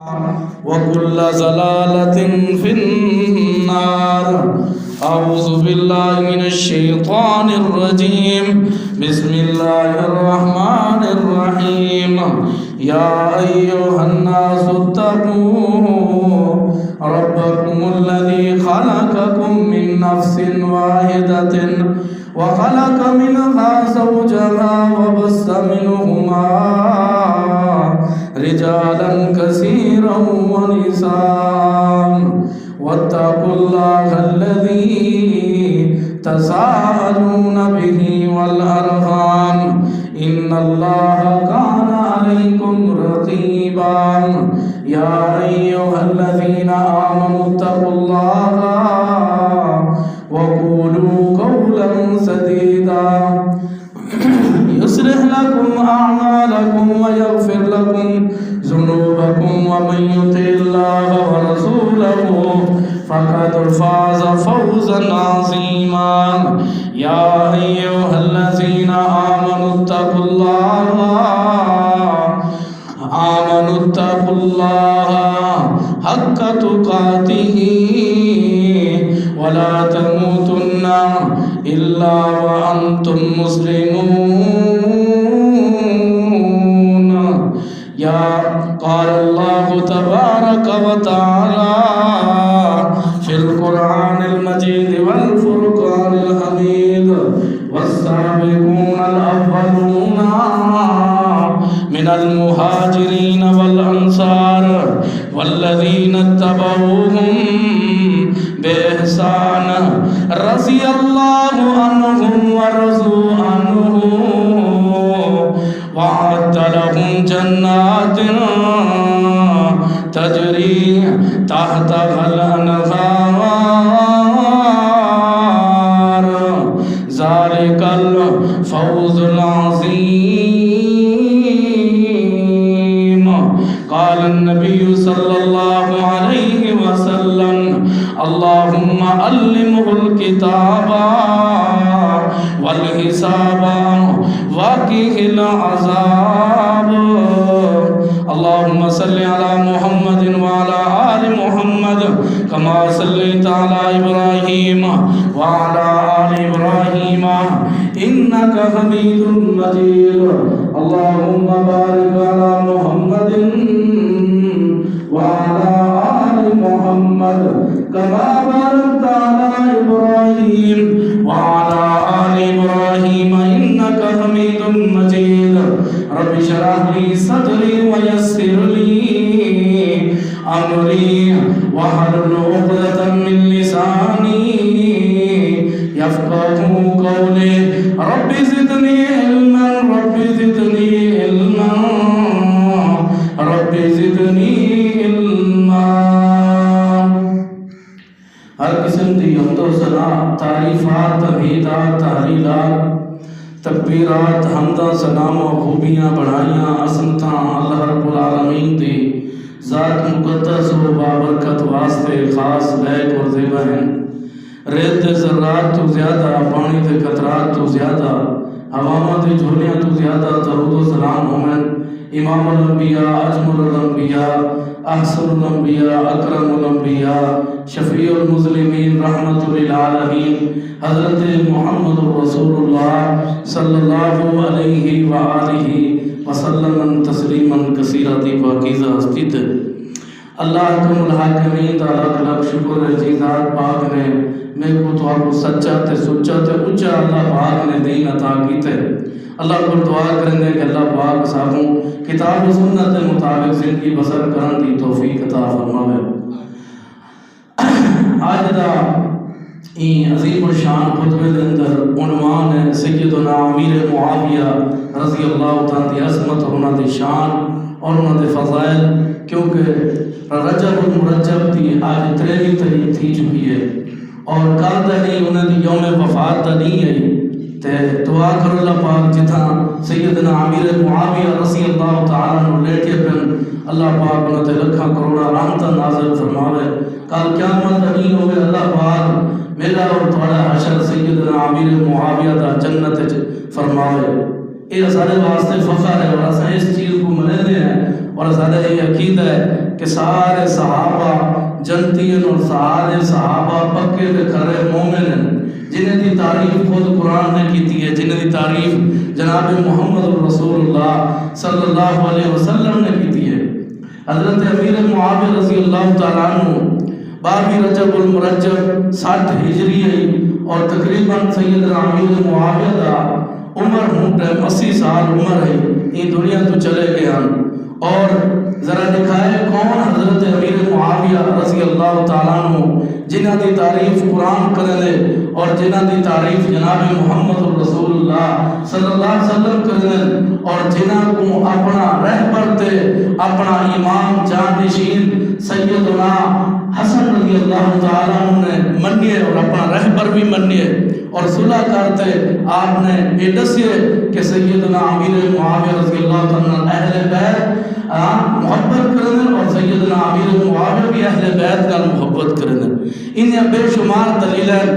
وكل زلالة في النار. أعوذ بالله من الشيطان الرجيم. بسم الله الرحمن الرحيم. يا أيها الناس اتقوا ربكم الذي خلقكم من نفس واحدة وخلق منها زوجها وبث منهما رجالا كثيرا ونساء واتقوا الله الذي تساءلون به والأرحام إن الله كان عليكم رقيبا. يا أيها الذين آمنوا اتقوا الله وقولوا قولا سديدا يصلح لكم أعمالكم ويغفر لكم ذنوبكم ومن يطع الله ورسوله فقد فاز فوزا عظيما. يا أيها الذين آمنوا اتقوا الله حق تقاته ولا تموتن إلا وأنتم مسلمون. قال الله تبارك وتعالى في القرآن المجيد والفرقان الحميد والسابقون الأولون من المهاجرين والأنصار والذين اتبعوهم بإحسان رضي الله عنهم ورضوا عنه وأعد لهم جنات تجري تحتها الأنهار ذلك الفوز العظيم. قال النبي صلى الله عليه وسلم اللهم علمه الكتاب والحساب وقه العذاب. اللهم صل على محمد وعلى آل محمد كما صليت على إبراهيم وعلى آل إبراهيم إنك حميد مجيد. اللهم بارك على محمد وعلى آل محمد كما باركت على إبراهيم وعلى آل إبراهيم إنك حميد مجيد. رب اشرح لي صدري ويسر لي أمري واحلل عقدة من لساني يفقهوا قولي. رب زدني علما رب زدني علما رب زدني علما. ہر قسم کی حمد و ثنا، تعریفات، تمہیدات، تحلیلات، تکبیرات، حمدہ، سلام و خوبیاں بڑھائیاں عظمتاں اللہ رب العالمین دی ذات مقدس و بابرکت واسطے خاص لائق اور زیبا ہیں. ریت دے ذرات تو زیادہ، پانی دے قطرات تو زیادہ، ہواواں دے جھولیاں تو زیادہ درود و سلام ہومن امام الانبیاء، اجمل الانبیاء، احسن الانبیاء، اکرم الانبیاء، شفیع المظلمین، رحمت للعالمین حضرت محمد رسول اللہ صلی اللہ علیہ وآلہ وسلم تسلیما کثیرا. دی پاکیزہ ہستی تے اللہ حکم الحاکمین دا لاکھ لاکھ شکر ہے جی ذات پاک نے میں کو تو آپ سچا تے سچا تے اچھا اللہ پاک نے دین عطا کیتے. اللہ کو دعا کریں گے کہ اللہ پاک صاحبوں کتاب و سنت کے مطابق زندگی بسر کرن دی توفیق عطا فرماوے. آج دا عظیم الشان خطبے دے اندر عنوان ہے سیدنا امیر معاویہ رضی اللہ تعالیٰ دی عظمت اور انہاں دی شان اور انہاں دے فضائل. کیونکہ رجب المرجب دی آج 23 تاریخ تھی چکی ہے اور کل تھی انہاں دی یوم وفات تا نہیں ہے. تے دعا کرو اللہ پاک جتھاں سیدنا امیر معاویہ رضی اللہ تعالیٰ عنہ لیٹے پن اللہ پاک انہاں تے لکھاں کروڑا رحمتاں نازل فرماوے. کل قیامت نہیں ہوئے اللہ پاک میرا اور تھوڑا حشر سیدنا امیر معاویہ دا جنت فرماوے. یہ سارے واسطے فخر ہے اور اساں اس چیز کو مننے ہیں اور سارے یہ عقیدہ ہے کہ سارے صحابہ جنتی ہیں اور سارے صحابہ پکے تے کھرے مومن ہیں جنہیں دی تعریف خود قرآن نے کیتی ہے، جنہیں دی تعریف جناب محمد رسول اللہ صلی اللہ علیہ وسلم نے کیتی ہے۔ حضرت امیر معاویہ رضی اللہ تعالیٰ عنہ 12 رجب المرجب 60 ہجری ہے اور تقریباً سیدنا امیر معاویہ دا عمر ہوں 80 سال عمر ہے، یہ دنیا تو چلے گئے ہیں۔ اور ذرا دکھائے کون حضرت امیر معاویہ رضی اللہ تعالیٰ عنہ جنہ دی تعریف قرآن کرنے اور جنہ دی تعریف جناب محمد رسول اللہ صلی اللہ علیہ وسلم کرنے اور جنہ کو اپنا رہبر تے اپنا امام جانشین سیدنا حسن رضی اللہ تعالیٰ عنہ نے منیے اور اپنا رہبر بھی منیے اور صلح کرتے آپ نے یہ دسیے کہ سیدنا امیر معاویہ رضی اللہ تعالیٰ عنہ اہل بیت محبت کرنے اور سیدنا امیر معاویہ بھی اہل بیت کا محبت کرنے انہیں بے شمار دلیلیں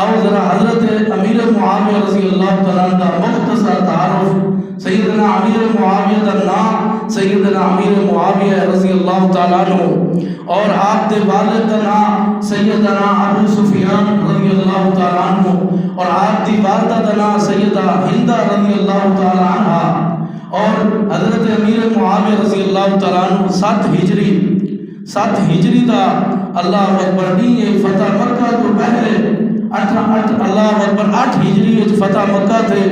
اور ذرا حضرت امیر معاویہ رضی اللہ تعالیٰ عنہ مختصر تعارف سیدنا امیر معاویہ کا نام سیدنا امیر معاویہ رضی اللہ تعالیٰ عنہ اور آپ دے والد کا نام سیدنا ابو سفیان رضی اللہ تعالیٰ عنہ اور آپ دی والدہ کا نام سیدہ ہندہ رضی اللہ تعالیٰ عنہ اور حضرت امیر معاویہ رضی اللہ تعالیٰ عنہ 7 ہجری دا اللہ اکبر دی فتح مکہ تو پہلے اللہ اکبر 8 ہجری وچ فتح مکہ تھے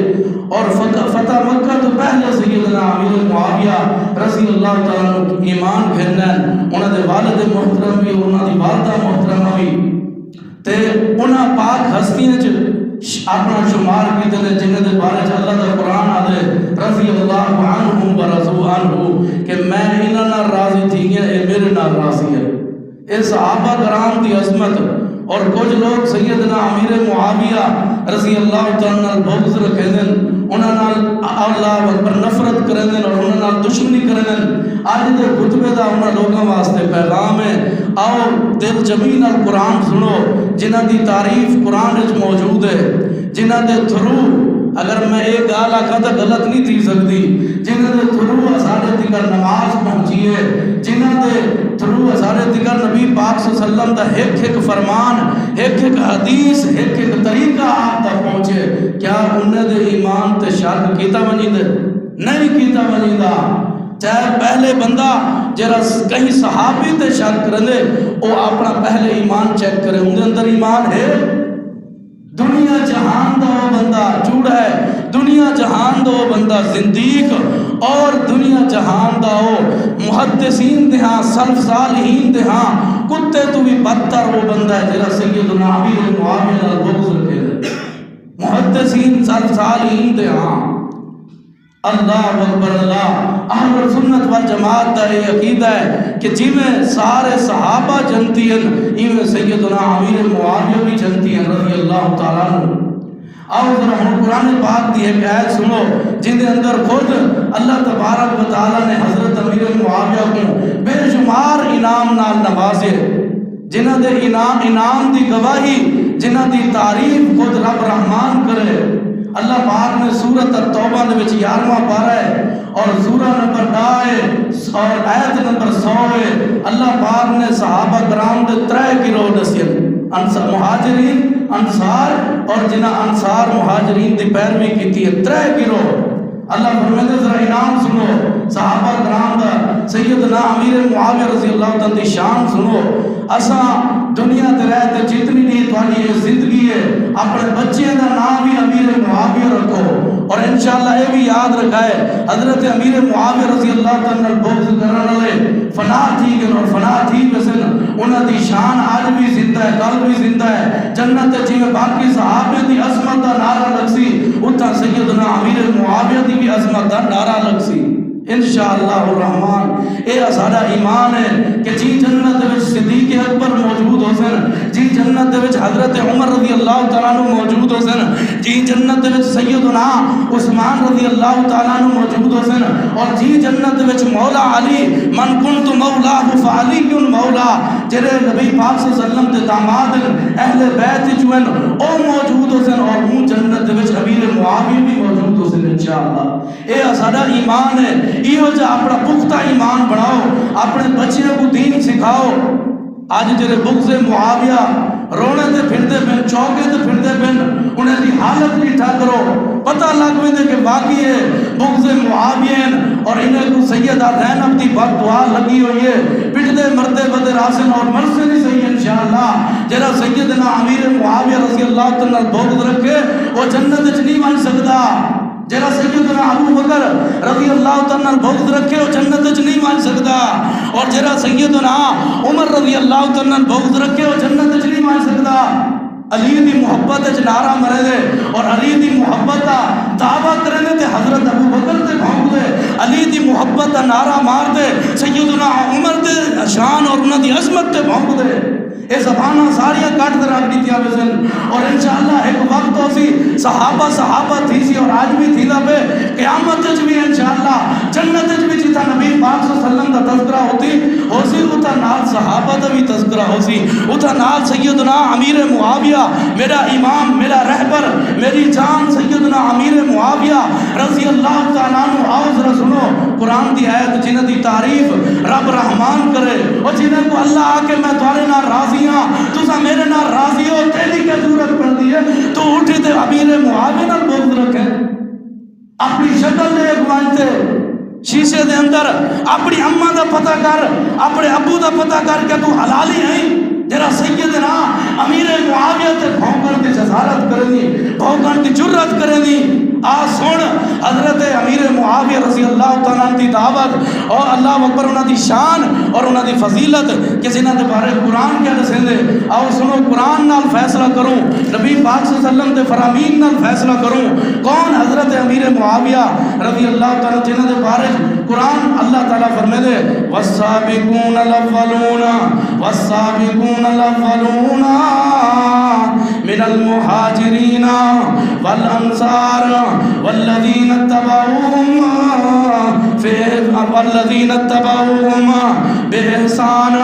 اور فتح مکہ تو پہلے سیدنا امیر معاویہ رضی اللہ تعالیٰ عنہ ایمان گھرنا انہاں دے والد محترم بھی انہاں دی والدہ محترمہ بھی تے انہاں پاک ہستیاں اپنا شمار کیتے ہیں جنہیں دے بارے اللہ دا قرآن آدھے رضی اللہ عنہم ورضوا عنہ کہ میں انہاں نہ راضی تھی ہیں اے میرے نہ راضی ہے۔ اے صحابہ کرام دی عظمت اور کچھ لوگ سیدنا امیر معاویہ رضی اللہ تعالیٰ بغض رکھیں دن انہاں نال اللہ اکبر نفرت کریں دن اور انہاں نال دشمنی کریں دن آج دے خطبے دا انہاں لوگوں واسطے پیغام ہے آؤ دل جمعی نال قرآن سنو جنہ دی تعریف قرآن وچ موجود ہے جنہ دے تھرو اگر میں ایک گال آکھا تو غلط نہیں تھی سکتی جنہ دے تھرو اسارے تکر نماز پہنچی ہے جنہ دے تھرو اسارے تکر نبی پاک صلی اللہ علیہ وسلم دا ایک فرمان ایک حدیث ایک طریقہ آپ تک پہنچے کیا انہیں دے ایمان تے شک کیتا منی دے نہیں کیتا منی دا چاہے پہلے بندہ جرا کہیں صحابی تے شک کرنے وہ اپنا پہلے ایمان چیک کرے ان اندر ایمان ہے دنیا جہان دا وہ بندہ چوڑا ہے دنیا جہان دا وہ بندہ زندیق اور دنیا جہان دا وہ محدثین دہاں سلف صالحین دہاں کتے تو بھی بدتر وہ بندہ ہے جرا سیدنا امیر معاویہ البغض رکھے دے محدثین سلف صالحین دہاں اللہ اکبر اللہ اہل سنت والجماعت دا یہ عقیدہ ہے کہ جی میں سارے صحابہ جنتی ہیں ایویں سیدنا امیر معاویہ بھی جنتی ہیں رضی اللہ تعالیٰ عنہ اور ذرا ہم قرآن پاک دی ایک آیت سنو جن دے اندر خود اللہ تبارک و تعالیٰ نے حضرت امیر معاویہ کو بے شمار انعام نال نوازے جنہ دے انعام دی گواہی جنہ دی تعریف خود رب رحمان کرے اللہ پاک نے سورۃ التوبہ دے وچ 11واں پارہ ہے اور سورہ نمبر 10 اور آیت نمبر 100 ہے اللہ پاک نے صحابہ کرام دے 3 گروہ دسے مہاجرین انصار اور جنہ انصار مہاجرین دی پیروی کیتی ہے 3 گروہ اللہ فرماتے ذرا انعام سنو صحابہ کرام دا سیدنا امیر معاویہ رضی اللہ تعالیٰ دی شان سنو اساں دنیا تے رہتے جتنی نہیں تھوڑی یہ زندگی ہے اپنے بچے دا نام بھی امیر معاویہ رکھو اور انشاءاللہ یہ بھی یاد رکھائے حضرت امیر معاویہ رضی اللہ تعالیٰ بغض کرنے والے فنا تھی گئے اور فنا تھی بسن انہاں دی شان آج بھی زندہ ہے کل بھی زندہ ہے جنت جی میں باقی صحابہ دی عظمت دا نعرہ لگ سی اتھا سیدنا امیر معاویہ دی بھی عظمت دا نعرہ لگ سی انشاءاللہ الرحمن اے سارا ایمان ہے کہ جی جنت وچ صدیق اکبر موجود ہو سن جی جنت وچ حضرت عمر رضی اللہ تعالیٰ عنہ موجود ہو سن جی جنت وچ سیدنا عثمان رضی اللہ تعالیٰ عنہ موجود ہو سن اور جی جنت وچ مولا علی من کنت مولا فعلی مولا جرے نبی پاک صلی اللہ علیہ وسلم دے داماد اہل بیت جو ہیں او موجود ہو سن اور وہ جنت وچ امیر معاویہ بھی موجود ہو حسن انشاءاللہ۔ اے ساڈا ایمان ہے، ایہو جا اپنا پختہ ایمان بناؤ، اپنے بچیاں کو دین سکھاؤ۔ آج جڑے بغض معاویہ رونے تے پھردے پن، چوکے تے پھردے پن، انہیں دی حالت نٹھا کرو، پتہ لگ ویندے کہ واقعی ہے بغض معاویہ اور انہیں کو سیدہ زینب دی بد دعا لگی ہوئی ہے، پٹھدے مردے بدے راسن اور مرسے نہیں صحیح انشاءاللہ۔ جڑا سیدنا امیر معاویہ رضی اللہ تعالیٰ بغض رکھے وہ جنت وچ نہیں بن سکدا، جڑا سیدنا ابو بکر رضی اللہ تعالیٰ بغض رکھے وہ جنت وچ نہیں بن سکدا، اور جڑا سیدنا عمر رضی اللہ تعالیٰ بغض رکھے وہ جنت وچ نہیں بن سکدا۔ علی دی محبت وچ نعرہ مرے دے اور علی دی محبت دا دعویٰ کرے دے تے حضرت ابو بکر تے بھونک دے، علی دی محبت دا نعرہ مار دے سیدنا عمر دے شان اور انہاں دی عظمت تے بھونک دے۔ اے زبانہ ساریاں کٹ دے رکھ دیتیاں ویسن، اور انشاءاللہ ایک وقت ہو سی صحابہ تھی سی اور آج بھی تھی دا پہ قیامت وچ بھی انشاءاللہ جنت وچ بھی جتا نبی پاک صلی اللہ علیہ وسلم دا تذکرہ ہو سی اتھا نال صحابہ دا بھی تذکرہ ہو سی، اتھا نال سیدنا امیر معاویہ میرا امام میرا رہبر میری جان سیدنا امیر معاویہ رضی اللہ تعالیٰ عنہ۔ آؤ ذرا سنو قرآن دی آیت جنہ دی تعریف رب رحمان کرے اور جنہ کو اللہ آکے میں توارے نہ راضی ہاں تسا میرے نہ راضی ہو، تیری کیا ضرورت پڑ دی ہے تو اٹھی تے امیر معاویہ نہ بغض رکھے، اپنی شکل دے ایک مانتے شیشے دے اندر اپنی اماں دا پتہ کر، اپنے ابو دا پتہ کر کہ تو حلالی ہیں جرا سیدنا امیر معاویہ تے بھونکن دی جسارت کرنی، بھونکن دی جرت کرنی۔ آ سن حضرت امیر معاویہ رضی اللہ تعالیٰ عنہ دی دعوت اور اللہ اکبر انہاں دی شان اور انہاں دی فضیلت کہ جنہاں دے بارے قرآن کیا دسیں دے۔ آؤ سنو قرآن نال فیصلہ کروں، نبی پاک صلی اللہ علیہ وسلم دے فرامین نال فیصلہ کروں کون حضرت امیر معاویہ رضی اللہ تعالیٰ جنہاں دے بارے قرآن اللہ تعالیٰ فرمے دے والسابقون الاولون والسابقون الاولون من المہاجرین والانصار والذین اتبعوہم بإحسان۔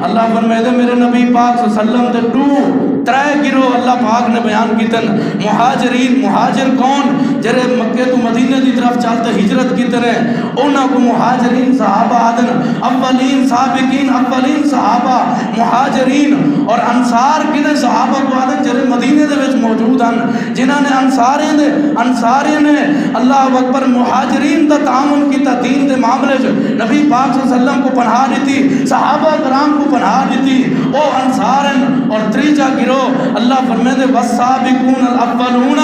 اللہ فرمائے دے میرے نبی پاک صلی اللہ علیہ وسلم دے ترے گروہ اللہ پاک نے بیان کیتن۔ مہاجرین، مہاجر کون جرے مکہ تو مدینہ دی طرف چلتے ہجرت کی طرح انہاں کو مہاجرین صحابہ آدن، اولین سابقین اولین صحابہ مہاجرین، اور انصار کنے صحابہ کو آدن جرے مدینہ دے وچ موجود ہیں جنہاں نے انصاری نے اللہ اکبر مہاجرین دا تعاون کیتا دین دے معاملے جو نبی پاک صلی اللہ علیہ وسلم کو پناہ دیتی، صحابہ کرام کو پناہ دیتی، او انصارن۔ اور تریجا گروہ اللہ فرمائے دے والسابقون الاولون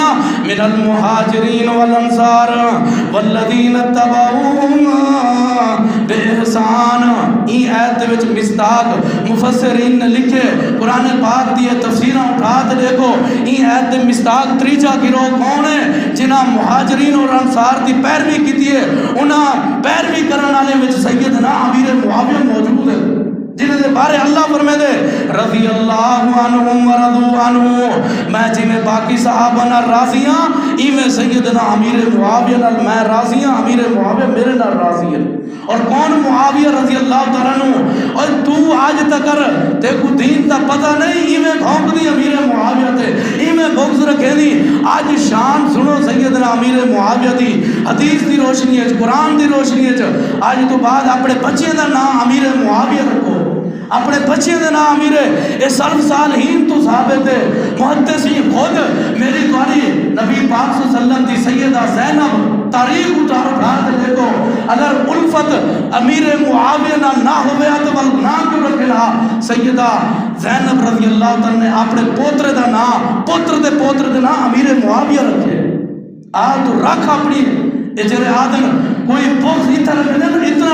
من المہاجرین والانصار والذین اتبعوہم بإحسان۔ این آیت دے وچ مصداق مفسرین نے لکھے، قرآن پاک دی تفسیراں اٹھا تے دیکھو این آیت دے مصداق تریجا گروہ کون ہے جنہاں مہاجرین اور انصار دی پیروی کیتی ہے، انہاں پیروی کرن والے وچ سیدنا امیر معاویہ موجود ہے جنہاں دے بارے اللہ فرمائے دے رضی اللہ عنہم ورضوا عنہ، میں جی میں باقی صحابہ نال راضی ہاں ایویں سیدنا امیر معاویہ نال میں راضی ہاں، امیر معاویہ میرے نال راضی ہے۔ اور کون معاویہ رضی اللہ تعالیٰ عنہ، اور تو آج تک تے کو دین دا پتہ نہیں ایویں بھونک دی امیر معاویہ تے ایویں بغض رکھے دی۔ آج شان سنو سیدنا امیر معاویہ دی حدیث دی روشنی ہے، قرآن دی روشنی ہے، آج تو بعد اپنے بچے دا نام امیر معاویہ رکھو، اپنے بچے دے نام امیرے اے سلف صالحین تو ثابت ہے۔ محدثین خود میری تواری نبی پاک صلی اللہ علیہ وسلم دی سیدہ زینب تاریخ اٹھا دے دیکھو، اگر الفت امیر معاویہ نہ ہوئے تو نام کیوں رکھے رہا؟ سیدہ زینب رضی اللہ تعالیٰ نے اپنے پوتر دا نام پوتر دے نام امیر معاویہ رکھے۔ تو رکھ اپنی اجرے آدن کوئی بغض اتنا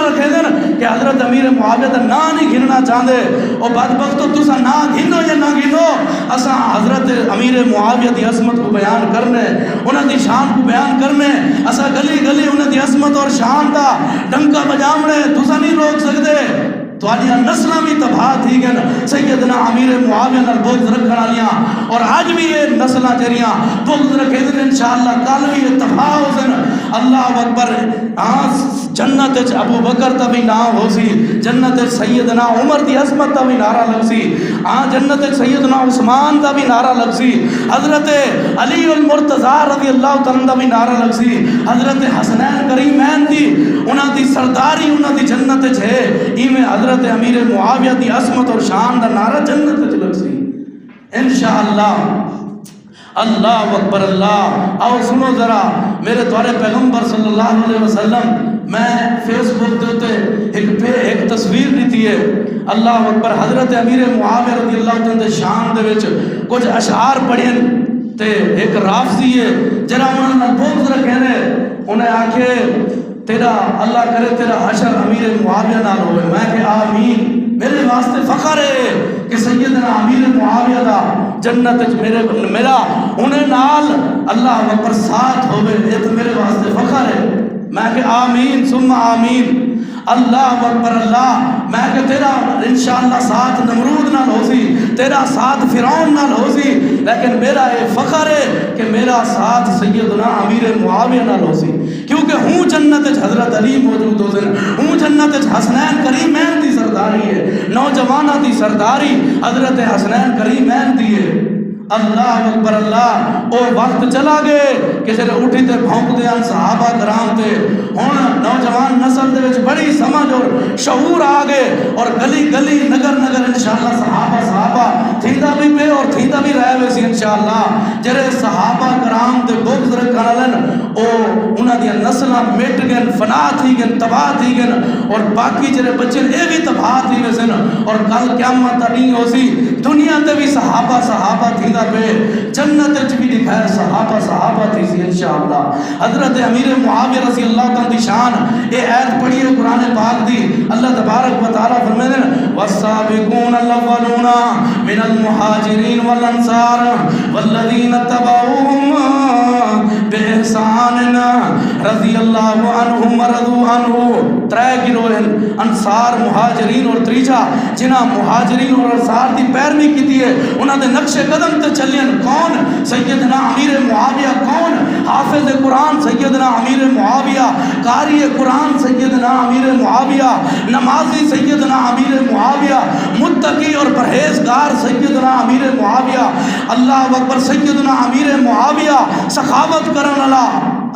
رکھے دن کہ حضرت امیر معاویہ دا نا نہیں گھننا چاہتے، اور بدبختو تسا نا گھنو یا نہ گھنو، اسا حضرت امیر معاویہ دی عظمت کو بیان کرنے، انہاں دی شان کو بیان کرنے، اسا گلی گلی انہاں دی عظمت اور شان دا ڈنکا بجامنے تسا نہیں روک سکتے۔ تواڈیاں نسلاں بھی تباہ تھی گئن سیدنا امیر معاویہ نال بغض رکھن والیاں، اور آج بھی یہ نسلاں جڑیاں بغض رکھے دن انشاءاللہ کل بھی یہ تباہ ہو سن۔ اللہ اکبر جنت ابو بکر تا بھی نام ہو سی، جنت سیدنا عمر دی عظمت تا بھی نعرہ لگ سی، جنت سیدنا عثمان دا بھی نعرہ لگ سی، حضرت علی المرتضی رضی اللہ تعالیٰ دا بھی نعرہ لگ سی، حضرت حسنین کریمین دی انہاں دی سرداری انہاں دی جنت ہے، ایویں حضرت امیر معاویہ دی عظمت اور شان دا نعرہ جنت لگ سی انشاءاللہ۔ اللہ اکبر اللہ۔ آؤ سنو ذرا میرے دوارے پیغمبر صلی اللہ علیہ وسلم، میں فیس بک دیتے ایک تصویر دیتی ہے، اللہ اکبر، حضرت امیر معاویہ رضی اللہ تعالیٰ شان دے وچ کچھ اشعار پڑھیں تے ایک رافضی ہے جرا انہوں نے بغض رکھے نے، انہیں آکھے تیرا اللہ کرے تیرا حشر امیر معاویہ نال ہوئے، میں کہ آمین، میرے واسطے فخر ہے کہ سیدنا امیر معاویہ دا جنت میرا انہیں نال اللہ اکبر ساتھ ہوئے، یہ تو میرے واسطے فخر ہے، میں کہ آمین ثم آمین۔ اللہ اکبر اللہ، میں کہ تیرا انشاءاللہ ساتھ نمرود نال ہو سی، تیرا ساتھ فرعون نال ہو سی، لیکن میرا یہ فخر ہے کہ میرا ساتھ سیدنا امیر معاویہ نال ہو سی، کیونکہ ہوں جنت حضرت علی موجود ہو سن، ہوں جنت حسنین کریمین دی سرداری ہے، نوجوانہ دی سرداری حضرت حسنین کریمین دی ہے۔ اللہ اکبر اللہ، او وقت چلا گئے کہ جڑے اٹھی تے بھونک دے صحابہ کرام تے، ہن نوجوان نسل دے وچ بڑی سمجھ اور شعور آ گئے، اور گلی گلی نگر نگر انشاءاللہ صحابہ تھیندا بھی پہ اور تھیندا بھی رہے وے سی انشاءاللہ، جڑے صحابہ کرام تے بغض رکھن والے او انہاں دی نسلاں مٹ گئن، فنا تھی گئن، تباہ تھی گئن، اور باقی جڑے بچے اے بھی تباہ تھی وے سن، اور کل قیامت نہیں ہو سی، دنیا تے بھی صحابہ تھی پہ، جنت وچ بھی دکھائے صحابہ تھی سی انشاءاللہ۔ حضرت امیر معاویہ رضی اللہ تعالیٰ دی شان، اے آیت پڑھیے قرآن پاک دی، اللہ تبارک و تعالیٰ فرمائے دیں والسابقون الاولون من المہاجرین والانصار والذین اتبعوہم بإحسان رضی اللہ عنہم ورضوا عنہ۔ ترے گروہ انصار، مہاجرین اور تریجا، جنہاں مہاجرین اور انصار دی پیروی کی ہے، انہاں دے نقش قدم تے چلین، کون؟ سیدنا امیر معاویہ، کون؟ حافظ قرآن سیدنا امیر معاویہ، قاری قرآن سیدنا امیر معاویہ، نمازی سیدنا امیر معاویہ، متقی اور پرہیزگار سیدنا امیر معاویہ، اللہ اکبر، سیدنا امیر معاویہ سخاوت کرن والا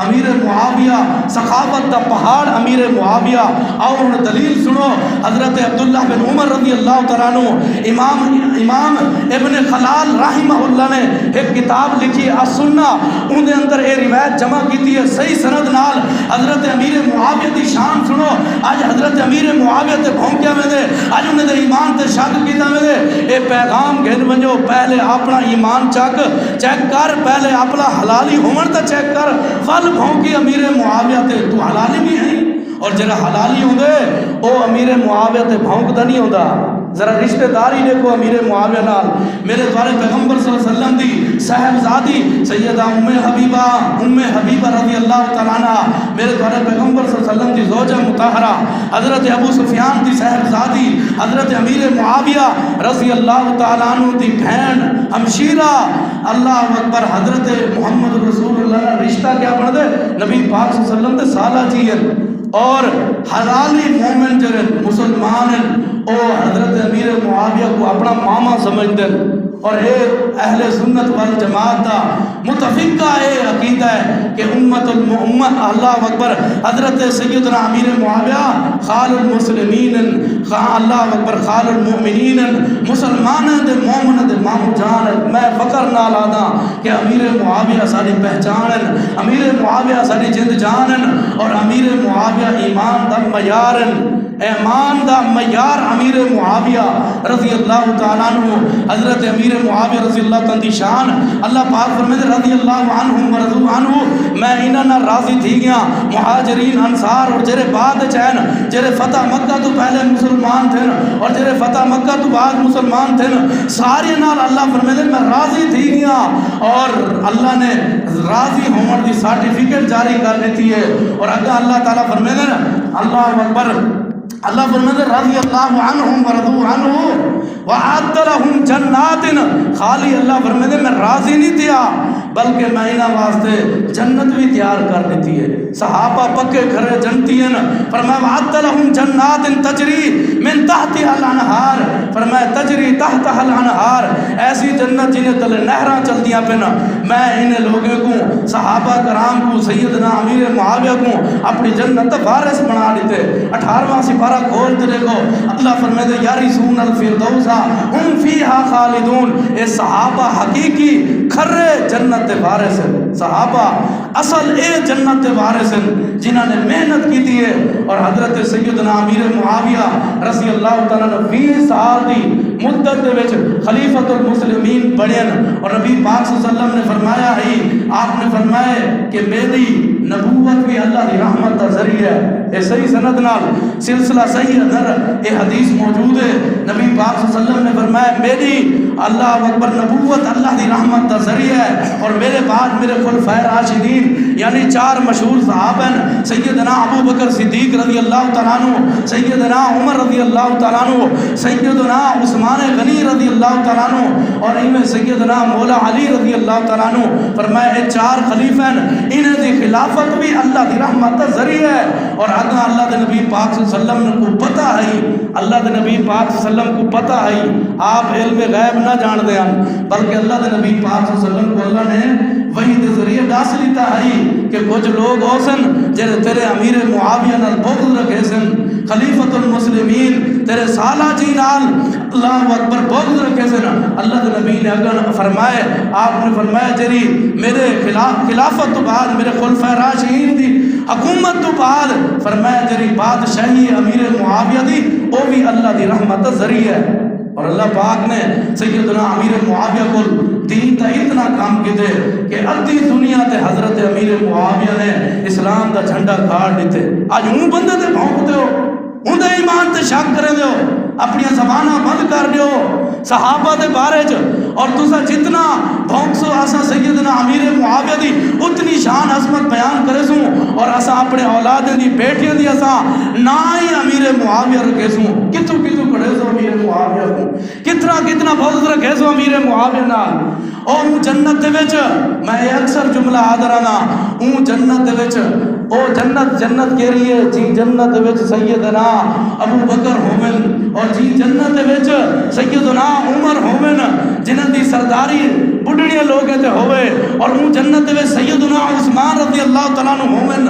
امیر معاویہ، سخاوت دا پہاڑ امیر معاویہ۔ اور دلیل سنو، حضرت عبداللہ بن عمر رضی اللہ تعالیٰ عنہ، امام ابن خلال رحمہ اللہ نے ایک کتاب لکھی السنہ، ان دے اندر اے روایت جمع کیتی ہے صحیح سند نال۔ حضرت امیر معاویہ دی شان سنو، آج حضرت امیر معاویہ تے بھونکیا میں دے، آج انہیں دے ایمان تے شک کیتا میں دے، اے پیغام گھن بنجو، پہلے اپنا ایمان چیک کر، پہلے اپنا حلالی ہومن تے چیک کر، فل بھونکی امیر معاویہ تے تو حلالی بھی ہیں، اور جرا حلالی ہوں گے او امیر معاویہ تے بھونکتا نہیں ہوتا۔ ذرا رشتہ داری دیکھو امیر معاویہ نال، میرے دوارے پیغمبر صلی اللہ علیہ وسلم دی صاحبزادی سیدہ ام حبیبہ رضی اللہ تعالیٰ عنہ، میرے دوارے پیغمبر صلی اللہ علیہ وسلم دی زوجہ مطہرہ حضرت ابو سفیان دی صاحبزادی حضرت امیر معاویہ رضی اللہ تعالیٰ عنہ دی بہن ہمشیرہ، اللہ اکبر، حضرت محمد رسول اللہ کا رشتہ کیا بن دے؟ نبی پاک صلی اللہ علیہ وسلم دے سالہ جی ہیں، اور حلالی مومن جرن مسلمان او حضرت امیر معاویہ کو اپنا ماما سمجھتے ہیں، اور اے اہل سنت والجماعت دا متفقہ اے عقیدہ ہے کہ امت اللہ اکبر، حضرت سیدنا امیر معاویہ خال المسلمین، اللہ اکبر، خال المؤمنین، مسلمان دے مومن دے مامو جان۔ میں فخر نال آدا کہ امیر معاویہ ساری پہچان، امیر معاویہ ساری جند جان، اور امیر معاویہ ایمان دا معیار، ایمان دا معیار امیر معاویہ رضی اللہ تعالیٰ عنہ۔ حضرت امیر معاویہ رضی اللہ تعالیٰ عنہ شان، اللہ پاک فرمائے رضی اللہ عنہم ورضوا عنہ، میں انہاں نہ راضی تھی گیا، مہاجرین انصار اور جرے بعد چین، جرے فتح مکہ تو پہلے مسلمان تھے اور جرے فتح مکہ تو بعد مسلمان تھے، سارے نال اللہ فرمائے میں راضی تھی گیا، اور اللہ نے راضی ہونے دی سرٹیفکیٹ جاری کر دیتی ہے۔ اور اگر اللہ تعالیٰ فرمائے اللہ اکبر، اللہ فرمائے رضی اللہ عنہم ورضوا عنہ، وَأَعَدَّ لَهُمْ جَنَّاتٍ خالی اللہ فرمائے میں راضی نہیں تھیا بلکہ میں انہاں واسطے جنت بھی تیار کر دیتی ہے. صحابہ پکے کھرے جنتی ہیں. فرمایا وَأَعَدَّ لَهُمْ جَنَّاتٍ تجری من تحتها الانہار فرمایا تجری تحتها الانہار ایسی جنت جنہیں تلے نہراں چلدیاں پہ نا. میں انہیں لوگوں کو صحابہ کرام کو سیدنا امیر معاویہ کو اپنی جنت وارث بنا دیتے. 18واں سپارہ کھولتے دیکھو اللہ فرمائے یارثون الفردوس ہم فیہا خالدون. اے صحابہ حقیقی کھرے جنت وارث ہیں. صحابہ اصل اے جنت وارث ہیں جنہوں نے محنت کی تھی ہے. اور حضرت سیدنا امیر معاویہ رضی اللہ تعالیٰ نے 20 سال دی مدت دے وچ خلیفۃ المسلمین بنے. اور نبی پاک صلی اللہ علیہ وسلم نے فرمایا ہے آپ نے فرمایا کہ میری نبوت بھی اللہ دی رحمت کا ذریعہ ہے. اے صحیح سند نال سلسلہ صحیح اندر اے حدیث موجود ہے. نبی پاک صلی اللہ علیہ وسلم نے فرمایا میری اللہ اکبر نبوت اللہ دی رحمت کا ذریعہ ہے. اور میرے بعد میرے خلفائے راشدین یعنی 4 مشہور صحابہ ہیں سیدنا ابو بکر صدیق رضی اللہ تعالیٰ عنہ, سیدنا عمر رضی اللہ تعالیٰ عنہ, سیدنا عثمان غنی رضی اللہ تعالیٰ عنہ اور ان میں سیدنا مولا علی رضی اللہ تعالیٰ عنہ. فرمایا یہ 4 خلیفہ ہیں انہیں دی خلافت بھی اللہ دی رحمت کا ذریعہ ہے. اور اگر اللہ دے نبی پاک صلی اللہ علیہ وسلم کو پتہ ہے اللہ دے نبی پاک صلی اللہ علیہ وسلم کو پتہ ہے آپ علم غیب نہ جان دے بلکہ اللہ دے نبی پاک صلی اللہ علیہ وسلم کو اللہ نے وہی دے ذریعے دس لیتا ہے کہ کچھ لوگ ہو سن جنہیں تیرے امیر معاویہ نال بغض رکھے سن خلیفۃ المسلمین تیرے سالہ جی نال اللہ اکبر بغض رکھے سن. اللہ دے نبی نے اگر فرمائے آپ نے فرمایا جری میرے خلافت تو بعد میرے خلفائے راشدین دی حکومت تو بعد فرمایا جری بادشاہی امیر معاویہ دی وہ بھی اللہ دی رحمت کا ذریعہ ہے. اور اللہ پاک نے سیدنا امیر معاویہ کو دین تا اتنا کام کیتے کہ ادھی دنیا تے حضرت امیر معاویہ نے اسلام دا جھنڈا گاڑ دیتے. آج ہوں بندے تے بھونکتے ہو ہوں دے ایمان تے شک کرے دے ہو اپنی زبانہ بند کر دیو صحابہ دے بارے چ اور تسا جتنا بھونکسو اسا سیدنا امیر معاویہ دی اتنی شان عظمت بیان کرے سوں اور اسا اپنے اولاد دی بیٹیاں دی اسا نہ ہی امیر معاویہ رکھے سوں کتوں کھڑے سو امیر معاویہ کو کتنا بغض رکھے سو امیر معاویہ نال. اور جنت دے وچ میں اکثر جملہ آدرانا جنت دے وچ او جنت کہہ رہی ہے جی جنت دے وچ سیدنا ابو بکر ہومن اور جی جنت دے وچ سیدنا عمر ہومن جنہاں دی سرداری بڑھڑیاں لوگ تے ہوئے اور جنت دے وچ سیدنا عثمان رضی اللہ تعالیٰ عنہ ہومن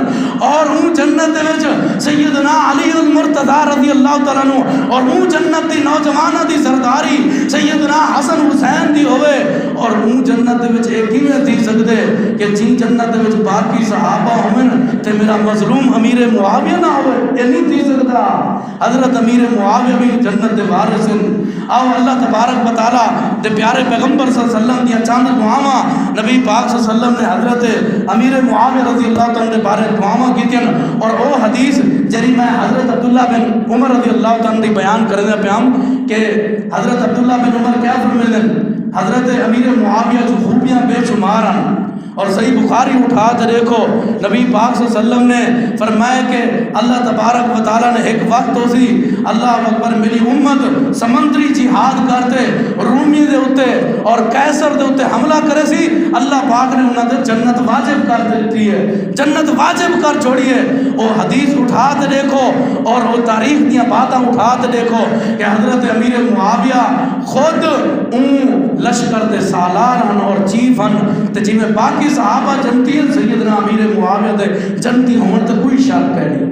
اور جنت دے وچ سیدنا علی المرتضی رضی اللہ تعالیٰ عنہ اور جنت دی نوجواناں دی سرداری سیدنا حسن حسین دی ہوئے. اور جنت دے وچ ایک ہی میں تھی سکدے کہ جی جنت دے وچ باقی صحابہ ہومن تے میرا مظلوم امیر معاویہ نہ ہوئے یہ نہیں تھی سکتا. حضرت امیر معاویہ بھی جنت دے وارث ہیں. آؤ اللہ تبارک و تعالیٰ دے پیارے پیغمبر صلی اللہ علیہ وسلم دیا چاند دعاواں نبی پاک صلی اللہ علیہ وسلم نے حضرت امیر معاویہ رضی اللہ تعالیٰ دے بارے دعاواں کی تھیں. اور وہ حدیث جری میں حضرت عبداللہ بن عمر رضی اللہ تعالیٰ دی بیان کرنے پیام کہ حضرت عبداللہ بن عمر کیا فرمائے دیں حضرت امیر معاویہ جو خوبیاں بے شمار ہیں. اور صحیح بخاری اٹھا کے دیکھو نبی پاک صلی اللہ علیہ وسلم نے فرمایا کہ اللہ تبارک و تعالیٰ نے ایک وقت ہو سی اللہ اکبر میری امت سمندری جہاد کرتے رومی دے ہوتے اور کیسر دے ہوتے حملہ کرے سی اللہ پاک نے انہوں نے جنت واجب کر دیتی ہے جنت واجب کر چھوڑی ہے. وہ حدیث اٹھا کے دیکھو اور وہ تاریخ دیا باتیں اٹھا کے دیکھو کہ حضرت امیر معاویہ خود لشکر دے سالار ہن اور چیف ہن تے جی میں باقی صحابہ جنتی ہیں سیدنا امیر معاویہ دے جنتی ہون تے کوئی شک ہے نہیں.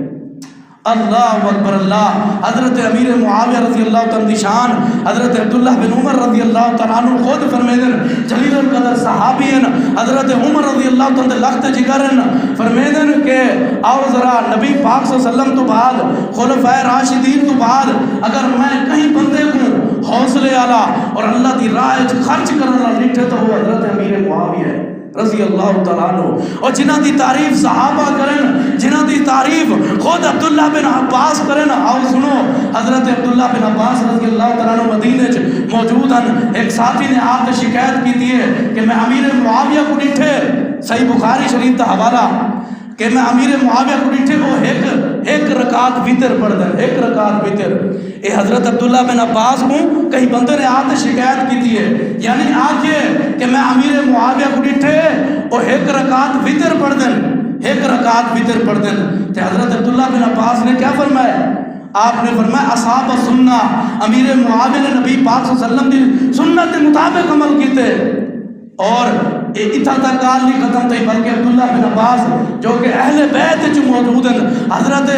اللہ اکبر اللہ. حضرت امیر معاویہ رضی اللہ تعالیٰ شان حضرت عبداللہ بن عمر رضی اللہ تعالیٰ عنہ خود فرمیدن جلیل القدر صحابی ہیں. حضرت عمر رضی اللہ تعالیٰ لخت جگر ہیں فرمیدن کہ آؤ ذرا نبی پاک صلی اللہ علیہ وسلم تو بعد خلفائے راشدین تو بعد اگر میں کہیں بندے کو حوصلے آلا اور اللہ دی راہ خرچ کرنا لٹھے تو وہ حضرت امیر معاویہ ہے رضی اللہ تعالیٰ عنہ. اور جنہ دی تعریف صحابہ کرن جنہ دی تعریف خود عبداللہ بن عباس کرن. آؤ سنو حضرت عبداللہ بن عباس رضی اللہ تعالیٰ عنہ مدینہ موجود ہیں. ایک ساتھی نے آپ سے شکایت کی تھی ہے کہ میں امیر معاویہ کو ڈٹھے صحیح بخاری شریف کا حوالہ کہ میں امیر معاویہ کو ڈٹھے وہ ایک رکعت وتر پڑھ دیں ایک رکعت وتر یہ حضرت عبداللہ بن عباس کو کہیں بندے نے آتے شکایت کی ہے، یعنی آج یہ کہ میں امیر معاویہ کو ڈٹھے اور ایک رکعت وتر پڑھ دیں، ایک رکعت وتر پڑھ دیں، تو حضرت عبداللہ بن عباس نے کیا فرمایا؟ آپ نے فرمایا اصحاب سنہ، امیر معاویہ نے نبی پاک صلی اللہ علیہ وسلم کی سنت کے مطابق عمل کیتے، اور اتھا تک کال نہیں ختم تھی بلکہ عبداللہ بن عباس جو کہ اہل بیت جو موجود ہیں، حضرت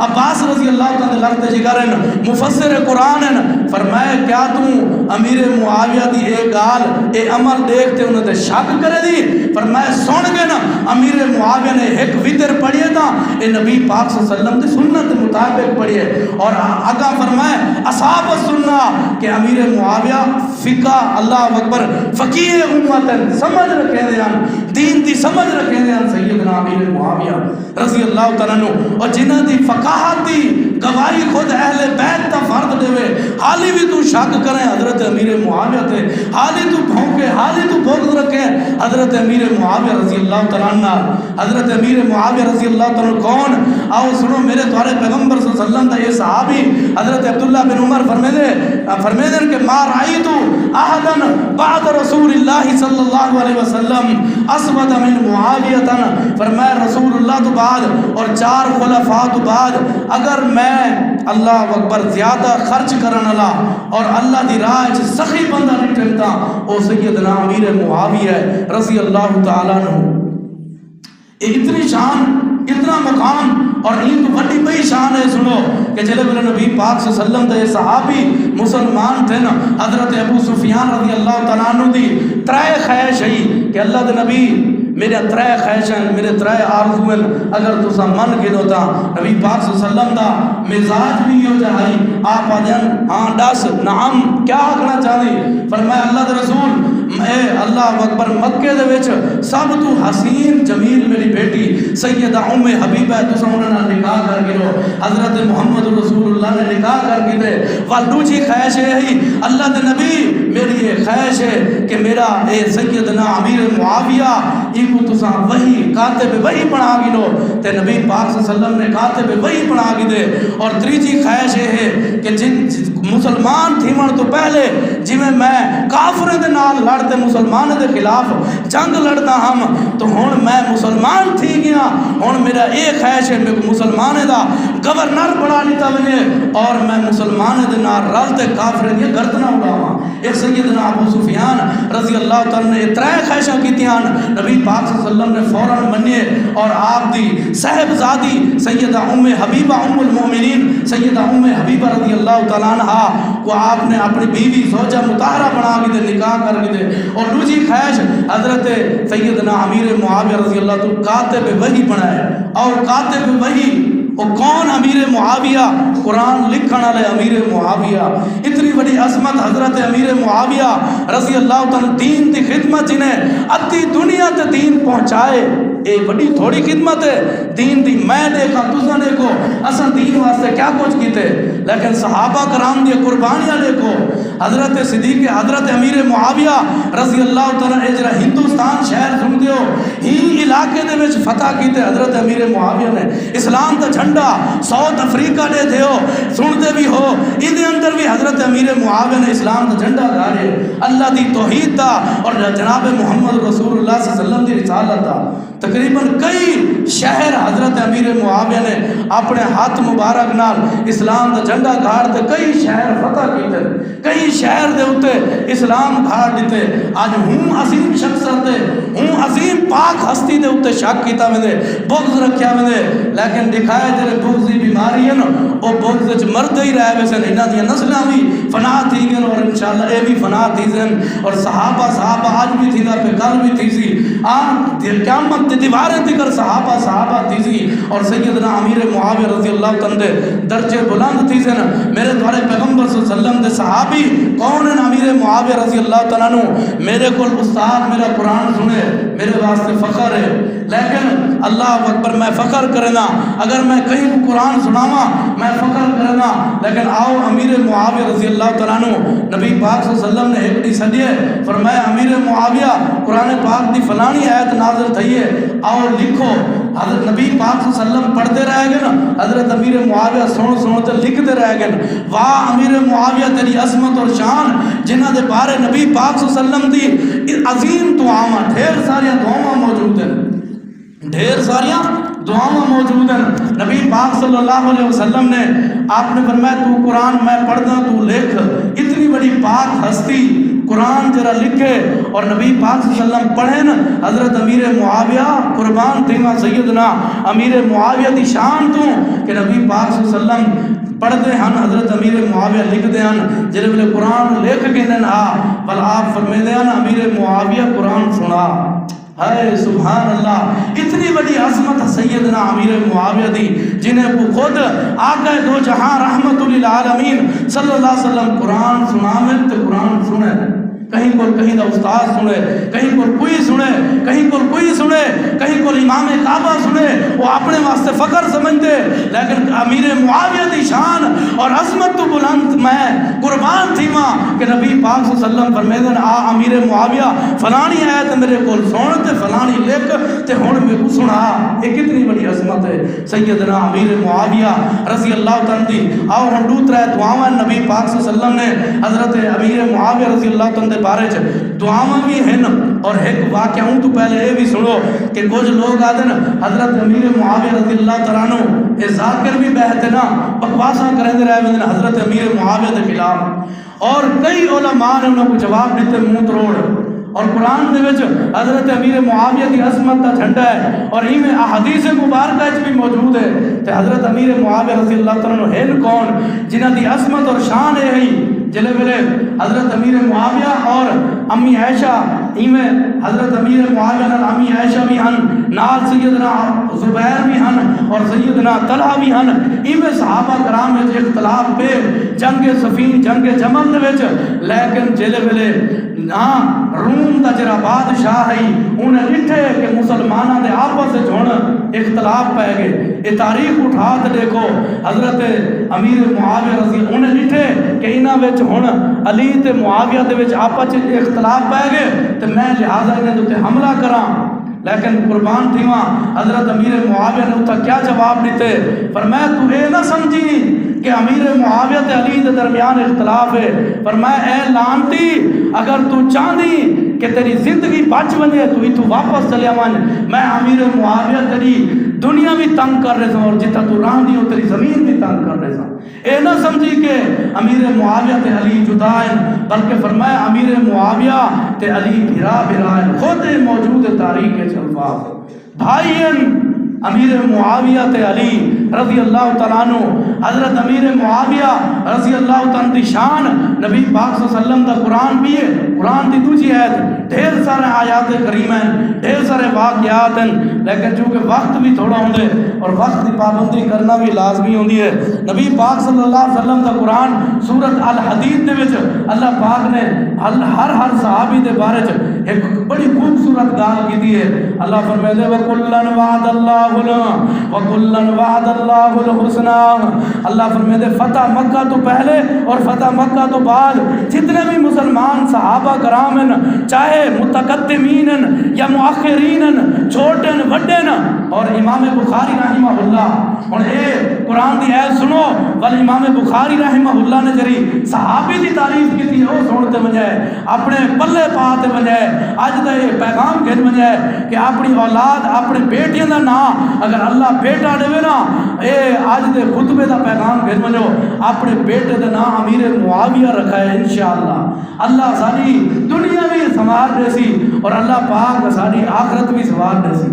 عباس رضی اللہ تعالیٰ لڑتے جگرن مفسر قرآن ہیں، فرمایا کیا تم امیر معاویہ دی ایک گال اے عمل دیکھتے انہوں نے شک کرے دی؟ فرمایا سن گئے نا امیر معاویہ نے ایک وتر پڑھیے تھا، اے نبی پاک صلی اللہ علیہ وسلم دی سنت مطابق پڑھیے، اور آگا فرمایا اصحاب السنہ کہ امیر معاویہ فقہ اللہ اکبر فقیہ امت سمجھ رکھے دے ہیں، دین دی سمجھ رکھے دے ہیں سیدنا امیر معاویہ رضی اللہ تعالیٰ عنہ، اور جنہ دی فقاہت دی گواہی خود اہل بیت تا فرد دے وے، حالی بھی تو شک کریں حضرت امیر معاویہ تے، حالی تو بھونکے، حالی تو بغض رکھیں حضرت امیر معاویہ رضی اللہ تعالیٰ عنہ۔ حضرت امیر معاویہ رضی اللہ تعالیٰ عنہ کون؟ آؤ سنو میرے دوارے پیغمبر صلی اللہ علیہ وسلم دا یہ صحابی حضرت عبداللہ بن عمر فرمیدن کہ ما رأیتو احدن بعد رسول اللہ صلی اللہ علیہ وسلم اسود من معاویتن، فرمایا رسول اللہ تو بعد اور 4 خلفاء تو بعد اگر میں اللہ اکبر زیادہ خرچ کرن اللہ اور اللہ دی راہ سخی بندہ نہیں ٹھنتا او سیدنا امیر معاویہ رضی اللہ تعالیٰ عنہ۔ اتنی شان، اتنا مقام، اور این تو بڑی بڑی شان ہے، سنو کہ جلے بلے نبی پاک صلی اللہ علیہ وسلم دے صحابی مسلمان تھے نا، حضرت ابو سفیان رضی اللہ تعالیٰ عنہ دی 3 خواہش ہے کہ اللہ دے نبی میرے 3 خواہش ہیں، میرے 3 آرزو ہیں، اگر تسا من کے ہوتا نبی پاک صلی اللہ علیہ وسلم دا مزاج بھی ہو جائے آپ آدھیں ہاں ڈس نعم کیا آکھنا چاہتے؟ فرمایا اللہ دے رسول اے اللہ اکبر مکے دے وچ سب تو حسین جمیل میری بیٹی سیدہ ام حبیبہ تسا انہوں نے نکاح کر گئے، حضرت محمد رسول اللہ نے نکاح کر گئے، والدوچی خواہش ہے اللہ دے نبی میری یہ خواہش ہے کہ میرا اے سیدنا امیر معاویہ کو تسا وہی کاتب وہی پڑھا گی لو، تے نبی پاک صلی اللہ علیہ وسلم نے کاتب وہی پڑھا گی دے، اور تیجی خواہش ہے کہ جن مسلمان تھیمن تو پہلے جی میں کافر دے نال لڑتے مسلمان دے خلاف جنگ لڑتا ہم تو ہون میں مسلمان تھی گیا، ہون میرا ایک خواہش ہے میں مسلمان دا گورنر بڑھا لیتا بنے اور میں مسلمان دے نال رلتے کافر دے گردنا اڑاواں۔ ایک سیدنا ابو سفیان رضی اللہ تعالیٰ نے 3 خواہشاں کیتی ہیں، نبی پاک صلی اللہ علیہ وسلم نے فوراً منیے، اور آپ دی صاحبزادی سیدہ ام حبیبہ ام المؤمنین سیدہ ام حبیبہ رضی اللہ تعالیٰ عنہ کو آپ نے اپنی بیوی زوجہ مطہرہ بنا کے دے نکاح کر کے دے، اور دوسری خواہش حضرت سیدنا امیر معاویہ رضی اللہ تعالیٰ کاتب وحی بنائے، اور کاتب وحی وہ کون؟ امیر معاویہ، قرآن لکھن والے امیر معاویہ، اتنی بڑی عظمت حضرت امیر معاویہ رضی اللہ تعالیٰ دین دی خدمت جنہیں ادھی دنیا تے دین پہنچائے، اے بڑی تھوڑی خدمت ہے دین دی، میں دیکھا تساں دیکھو اساں دین واسطے کیا کچھ کیتے، لیکن صحابہ کرام دی قربانیاں دیکھو، حضرت صدیق حضرت امیر معاویہ رضی اللہ تعالیٰ اجرا ہندوستان شہر سن دیو ہی علاقے دے وچ فتح کیتے حضرت امیر معاویہ نے، اسلام دا جھنڈا ساؤتھ افریقہ دے دیو سنتے بھی ہو ان دے اندر بھی حضرت امیر معاویہ نے اسلام دا جھنڈا گاڑے، اللہ دی توحید دا اور جناب محمد رسول اللہ صلی اللہ علیہ وسلم دی رسالت دا، تقریباً کئی شہر حضرت امیر معاویہ نے اپنے ہاتھ مبارک نال اسلام دا جھنڈا گاڑ تے کئی شہر فتح کیتے، کئی شہر دے اتے اسلام گھاڑ دیتے، آج ہوں عظیم شخصت دے ہوں عظیم پاک ہستی دے اتے شک کیتا میں دے بغض رکھیا میں دے، لیکن دکھائے جلے بغضی بیماری ہے نا وہ بغض وچ مرد ہی رہے ویسے انہاں دی نسلاں بھی فنا تھی گئے اور انشاءاللہ اے بھی فنا تھی زن، اور صحابہ آج بھی تھی دا پہ کل بھی تھی سی قیامت دی دیواریں تکر صحابہ تھی سی، اور سیدنا امیر معاویہ رضی اللہ تعالیٰ درجے بلند تھی زن، میرے دوارے پیغمبر صلی اللہ علیہ وسلم دے صحابی کون ہیں؟ امیر معاویہ رضی اللہ تعالیٰ عنہ، میرے کو استاد میرا قرآن سنے میرے واسطے فخر ہے، لیکن اللہ اکبر میں فخر کرنا اگر میں کہیں قرآن سناواں میں فخر کرنا. لیکن آؤ امیر معاویہ رضی اللہ تعالیٰ عنہ نبی پاک صلی اللہ علیہ وسلم نے ایک دی سجے فرمایا امیر معاویہ قرآن پاک دی فلانی آیت نازل تھی ہے آؤ لکھو. حضرت نبی پاک صلی اللہ علیہ وسلم پڑھتے رہ گئے نا حضرت امیر معاویہ سنتے لکھتے رہ گئے. واہ امیر معاویہ تیری عظمت اور شان جنہ دے بارے نبی پاک صلی اللہ علیہ وسلم دی عظیم دعاواں ڈھیر ساریاں دعاواں موجود ہیں ڈھیر ساریاں دعاواں موجود ہیں. نبی پاک صلی اللہ علیہ وسلم نے آپ نے فرمایا تو قرآن میں پڑھدا تو لکھ. اتنی بڑی پاک ہستی قرآن جرا لکھے اور نبی پاک صلی اللہ علیہ وسلم پڑھیں نا. حضرت امیر معاویہ قربان تھیما سیدنا امیر معاویہ دی شان تو کہ نبی پاک صلی اللہ علیہ وسلم پڑھتے ہیں حضرت امیر معاویہ لکھتے ہیں جڑے ویلے قرآن لکھ کے نہ بل آپ فرمیندے ہیں امیر معاویہ قرآن سنا. ہے سبحان اللہ اتنی بڑی عظمت سیدنا امیر معاویہ دی جنہیں کو خود آقا دو جہاں رحمت للعالمین صلی اللہ علیہ وسلم قرآن سناویں تے قرآن سنے. کہیں کو کہیں دا استاد سنے کہیں کو کوئی سنے کہیں کو کوئی سنے کہیں کو امام کعبہ سنے وہ اپنے واسطے فخر سمجھتے. لیکن امیر معاویہ دی شان اور عظمت تو بلند میں قربان تھی ماں کہ نبی پاک صلی اللہ علیہ وسلم فرمیدن آ امیر معاویہ فلانی آیت میرے کو سن تے فلانی لکھ تے ہن میں کو سنا. یہ کتنی بڑی عظمت ہے سیدنا امیر معاویہ رضی اللہ تعالیٰ دی. آؤ ہم دوسرا دعاواں نبی پاک صلی اللہ علیہ وسلم نے حضرت امیر معاویہ رضی اللہ تعالیٰ بارے چ دعاواں بھی ہیں اور ایک واقعہ ہوں تو پہلے یہ بھی سنو کہ کچھ لوگ آدھے نا حضرت امیر معاویہ رضی اللہ تعالیٰ عنہ یہ ذاکر بھی بہتے نا بکواساں کریں دے رہے ہیں حضرت امیر معاویہ کے خلاف اور کئی علماء نے انہوں کو جواب دیتے منہ تروڑ. اور قرآن دے وچ حضرت امیر معاویہ کی عظمت کا جھنڈا ہے اور ہی میں احادیث مبارکہ وچ بھی موجود ہے. تے حضرت امیر معاویہ رضی اللہ تعالیٰ عنہ ہیں کون جنہ دی عظمت اور شان ہے جلے ملے حضرت امیر معاویہ اور امی عائشہ میں حضرت امیر معاویہ اور امی عائشہ بھی ہن نال سیدنا زبیر بھی ہن اور سیدنا طلحہ بھی ہن. میں صحابہ کرام میں اختلاف پہ جنگ صفین جنگ جمل دے وچ لیکن جلے ملے روم دا جرا بادشاہ ہے انہیں لٹھے کہ مسلمانہ دے آپس سے جھوڑ اختلاف پہ گئے. یہ تاریخ اٹھا تے دیکھو حضرت امیر معاویہ رضی انہیں لٹھے کہ انہاں وچ ہن علی تے معاویہ دے وچ آپس اختلاف پہ گئے تے میں لہذا انہیں تے حملہ کراں. لیکن قربان تھیواں حضرت امیر معاویہ نے اتھا کیا جواب دیتے فرمایا تو اے نہ سمجھی کہ امیر معاویہ تے علی دے درمیان اختلاف ہے. فرمایا اے لانتی اگر تو چاہنی کہ تیری زندگی بچ بنے تو ہی تو واپس چلے آوان میں امیر معاویہ تیری دنیا بھی تنگ کر رہے اور جتا تو راہ دی ہو تیری زمین بھی تنگ کر رہے. اے نہ سمجھی کہ امیر معاویہ تے علی جدا ہیں بلکہ فرمایا امیر معاویہ تے علی بھرا بھرا ہیں. خود موجود تاریخ کے الفاظ بھائین امیر معاویہ تے علی رضی اللہ تعالیٰ عنہ حضرت امیر معاویہ رضی اللہ تعالیٰ عنہ دی شان نبی پاک صلی اللہ علیہ وسلم دا قرآن بھی ہے. قرآن دی دوسری آیت ڈھیر سارے آیات کریم ہیں ڈھیر سارے واقعات ہیں لیکن چونکہ وقت بھی تھوڑا ہوندے اور وقت کی پابندی کرنا بھی لازمی ہوندی ہے. نبی پاک صلی اللہ علیہ وسلم دا قرآن سورت الحدید دے وچ اللہ پاک نے ہر صحابی دے بارے چ ایک بڑی خوبصورت گال کی ہے. اللہ فرمائے دے وَكُلًّا وَعَدَ اللَّهُ لَهُ وَكُلًّا وَعَدَ اللَّهُ الْحُسْنَى. اللہ فرمائے دے فتح مکہ تو پہلے اور فتح مکہ تو بعد جتنے بھی مسلمان صحابہ کرام ہیں چاہے متقدمین یا مؤخرین چھوٹے بڑے اور امام بخاری رحمہ اللہ اور اے قرآن دی اے سنو بل امام بخاری رحمہ اللہ نے جری صحابی دی تعریف کی تھی وہ سنتے بجائے اپنے پلے پاتے بجائے اج دا یہ پیغام گھر بجائے کہ اپنی اولاد اپنے بیٹیاں دا نا اگر اللہ بیٹا دے نا اے اج دے خطبے دا پیغام گھر بجو اپنے بیٹے دا نا امیر معاویہ رکھا ہے انشاءاللہ. اللہ ساری دنیا بھی سنوار دے سی اور اللہ پاک ساری آخرت بھی سنوار دے سی.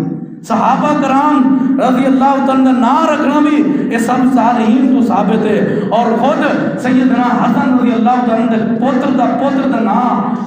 صحابہ کرام رضی اللہ تعالیٰ نا رکھنا بھی یہ سب صالحین تو ثابت ہے اور خود سیدنا حسن رضی اللہ تعالیٰ پوتر دا نا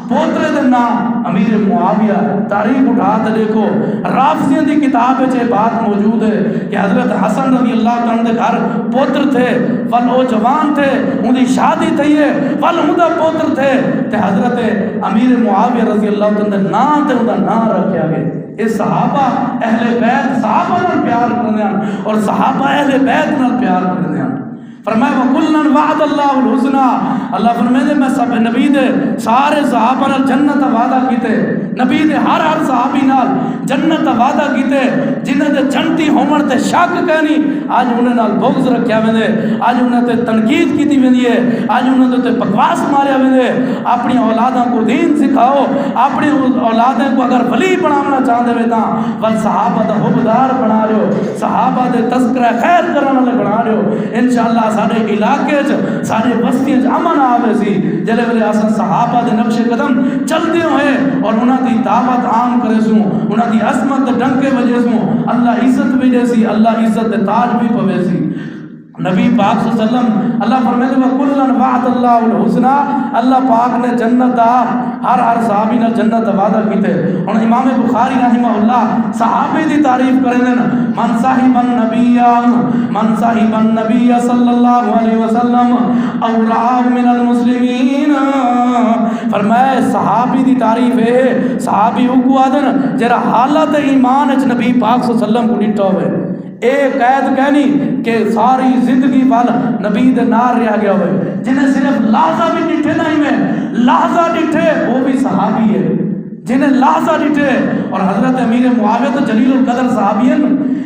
پوترے دے نام امیر معاویہ. تاریخ اٹھا تے دیکھو رافضیاں دی کتاب وچ یہ بات موجود ہے کہ حضرت حسن رضی اللہ عنہ دے گھر پوتر تھے ول او جوان تھے ان دی شادی تھی ہے ول ان دا پوتر تھے تے حضرت امیر معاویہ رضی اللہ عنہ دے نام تے ان دا نام رکھیا گیا. یہ صحابہ اہل بیت صحابہ نال پیار کرنے ہیں اور صحابہ اہل بیت نال پیار کرنے ہیں. فرمایا وَكُلًّا وَعَدَ اللَّهُ الْحُسْنَى. اللہ فرمائے میں سب نبی دے سارے صحابہ نال جنت دا وعدہ کیتے. نبی دے ہر صحابی نال جنت دا وعدہ کیتے. جنہاں دے جنتی ہون تے شک کہنی اج انہاں نال بغض رکھیا ویندے, اج انہاں تے تنقید کیتی ویندی ہے, اج انہاں تے بکواس ماریا ویندے. اپنی اولاداں کو دین سکھاؤ, اپنی اولاداں کو اگر ولی بنانا چاہندے وے تاں ول صحابہ دا حبدار بنا رہو, صحابہ دے تذکرہ خیر کرن والے بنا رہو. انشاءاللہ سارے علاقے سارے بستیاں امن آوے سی جلے ویلے اساں صحابہ دے نقش قدم چلتے ہوئے اور انہاں دی دعوت عام کرے سوں, انہاں دی عظمت دے ڈنکے وجے سوں اللہ عزت بھی دے سی, اللہ عزت دے تاج بھی پوے سی. نبی پاک صلی اللہ علیہ وسلم اللہ فرماتے ہیں وَكُلًّا وَعَدَ اللَّهُ الْحُسْنَى. اللہ پاک نے جنت دا ہر صحابی نے جنت دا وعدہ کیتے. اور امام بخاری رحمہ اللہ صحابی دی تعریف کریں دے من صاحب النبی صلی اللہ علیہ وسلم او رعاہ من المسلمین. فرمائے صحابی دی تعریف ہے صحابی کو آدن جرا حالت ایمان اچ نبی پاک صلی اللہ علیہ وسلم کو ڈٹھا ہوئے ایک قید کہنی کہ ساری زندگی وال نبی دے نار رہ گیا ہوئے, جنہیں صرف لحظہ بھی ڈٹھے نہیں میں لحظہ ڈٹھے وہ بھی صحابی ہے جنہیں لحظہ ڈٹھے. اور حضرت امیر معاویہ تو جلیل القدر صحابی ہیں.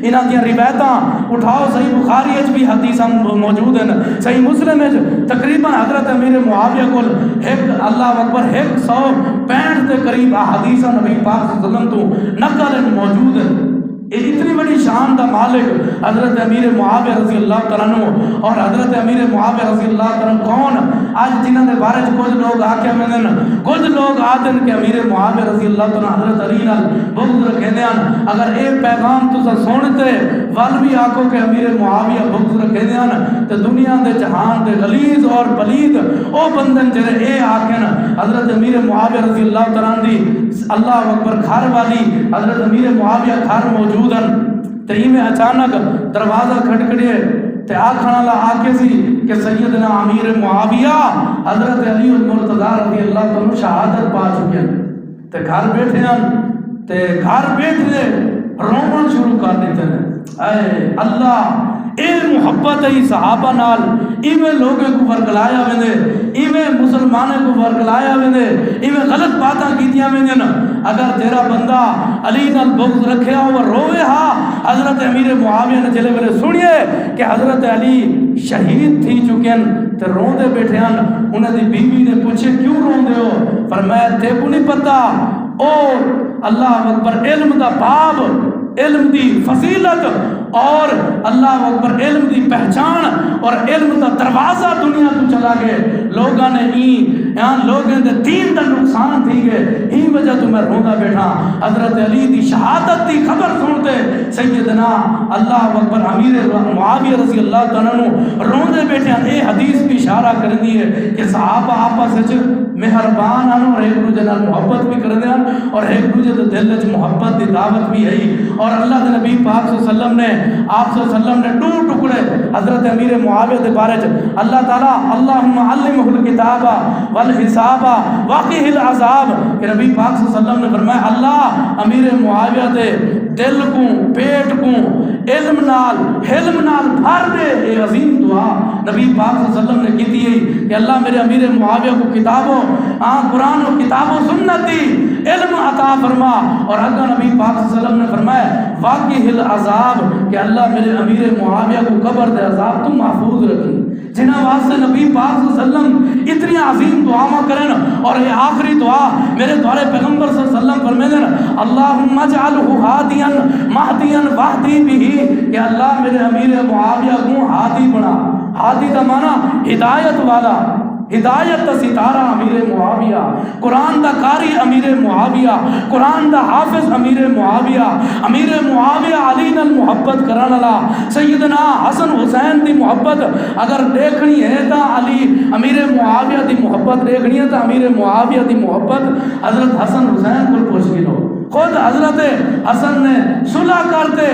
انہاں دیاں روایتاں اٹھاؤ صحیح بخاری اچ بھی حدیثاں موجود ہیں, صحیح مسلم اچ تقریباً حضرت امیر معاویہ کو ایک اللہ اکبر 165 کے قریب حدیثاں نبی پاک صلی اللہ علیہ وسلم تو نقل موجود ہیں. اتنی بڑی شان دا مالک حضرت امیر معاویہ رضی اللہ تعالیٰ عنہ. اور حضرت امیر معاویہ رضی اللہ تعالیٰ کون آج جنہوں نے بارے کچھ لوگ آکے میں دن کچھ لوگ آدن کہ امیر معاویہ رضی اللہ تعالیٰ حضرت علی نال بغض رکھے دیں. اگر ایک پیغام تو سنتے وال بھی آکو کہ امیر معاویہ بغض رکھے دیں تو دنیا دے جہان دے غلیظ اور پلید او بندن جرے اے آکن حضرت امیر معاویہ رضی اللہ تعالیٰ دی اللہ اکبر گھر والی حضرت امیر معاویہ گھر موجود تئی میں اچانک دروازہ کھٹکھڑے تے آکھنا لا آکے سی کہ سیدنا امیر معاویہ حضرت علی المرتضی رضی اللہ عنہ شہادت پا چکے ہیں تے گھر بیٹھے ہیں تے گھر بیٹھے رومن شروع کر دیتے ہیں. اے اللہ اے محبت ای صحابہ نال ایویں لوگوں کو ورگلایا ویندے, ایویں مسلمانوں کو ورگلایا ویندے, ایویں غلط باتاں کیتیاں ویندن. اگر تیرا بندہ علی نال بغض رکھیا ہو روے ہا حضرت امیر معاویہ نے چلے ویلے سنیے کہ حضرت علی شہید تھی چکے ہیں تے روندے بیٹھے ہیں. انہاں دی بیوی نے پوچھے کیوں روندے ہو؟ فرمایا تے کو نہیں پتہ او اللہ اکبر علم دا باب, علم دی فضیلت اور اللہ اکبر علم دی پہچان اور علم دا دروازہ دنیا کو چلا گئے. لوگاں نے لوگوں دے دین دا نقصان تھی گئے, ہی وجہ تو میں روندا بیٹھا. حضرت علی دی شہادت دی خبر سنتے سیدنا اللہ اکبر امیر معاویہ رضی اللہ تعالیٰ عنہ روندے بیٹھے ہیں. اے حدیث بھی اشارہ کر دی ہے کہ صحابہ آپس وچ مہربان ہیں اور ایک دوسرے نال محبت بھی کرتے ہیں اور ایک دوسرے دے دل وچ محبت دی دعوت بھی ہے. اور اللہ دے نبی پاک صلی اللہ علیہ وسلم نے آپ صلی اللہ علیہ وسلم نے دو ٹکڑے حضرت امیر معاویہ دے بارے اللہ تعالیٰ اللہم علمہ الکتاب والحساب وقیہ العذاب کہ نبی پاک صلی اللہ علیہ وسلم نے فرمایا اللہ امیر معاویہ دے دل کو پیٹ کو علم نال حلم نال بھر دے. اے عظیم دعا نبی پاک صلی اللہ علیہ وسلم نے کی تھی کہ اللہ میرے امیر معاویہ کو کتابوں قرآن و کتاب و سنت دی علم عطا فرما. اور اگر نبی پاک صلی اللہ علیہ وسلم نے فرمایا واقعی العذاب کہ اللہ میرے امیر معاویہ کو قبر دے عذاب تم محفوظ رکھی. جنہاں واسطے نبی پاک صلی اللہ علیہ وسلم اتنی عظیم دعا کریں. اور یہ آخری دعا میرے دوارے پیغمبر صلی اللہ علیہ وسلم فرمائے دیں اللہم اجعلہ ہادیا مہدیا واہدی بھی کہ اللہ میرے امیر معاویہ کو ہادی بنا. ہادی کا معنی ہدایت والا, ہدایت کا ستارہ امیر معاویہ قرآن دا قاری امیر معاویہ، قرآن دا حافظ امیر معاویہ علی نال محبت کرن والا، سیدنا حسن حسین دی محبت اگر دیکھنی ہے تا علی امیر معاویہ دی محبت دیکھنی ہے تا امیر معاویہ دی محبت حضرت حسن حسین کو پوچھ کے لو۔ خود حضرت حسن نے صلح کرتے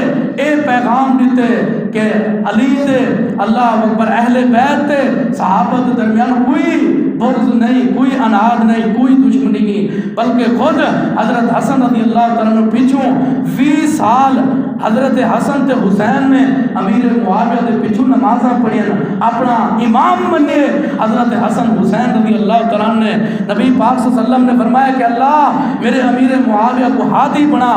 اے پیغام دیتے کہ علی تے اللہ اکبر اہل بیت تے صحابہ کے درمیان کوئی بغض نہیں، کوئی اناد نہیں، کوئی دشمنی نہیں، بلکہ خود حضرت حسن رضی اللہ تعالیٰ عنہ پیچھوں 20 سال حضرت حسن تے حسین نے امیر معاویہ دے پیچھوں نمازاں پڑھیاں، اپنا امام منے حضرت حسن حسین رضی اللہ تعالیٰ عنہ نے نبی پاک صلی اللہ علیہ وسلم نے فرمایا کہ اللہ میرے امیر معاویہ کو ہادی بنا،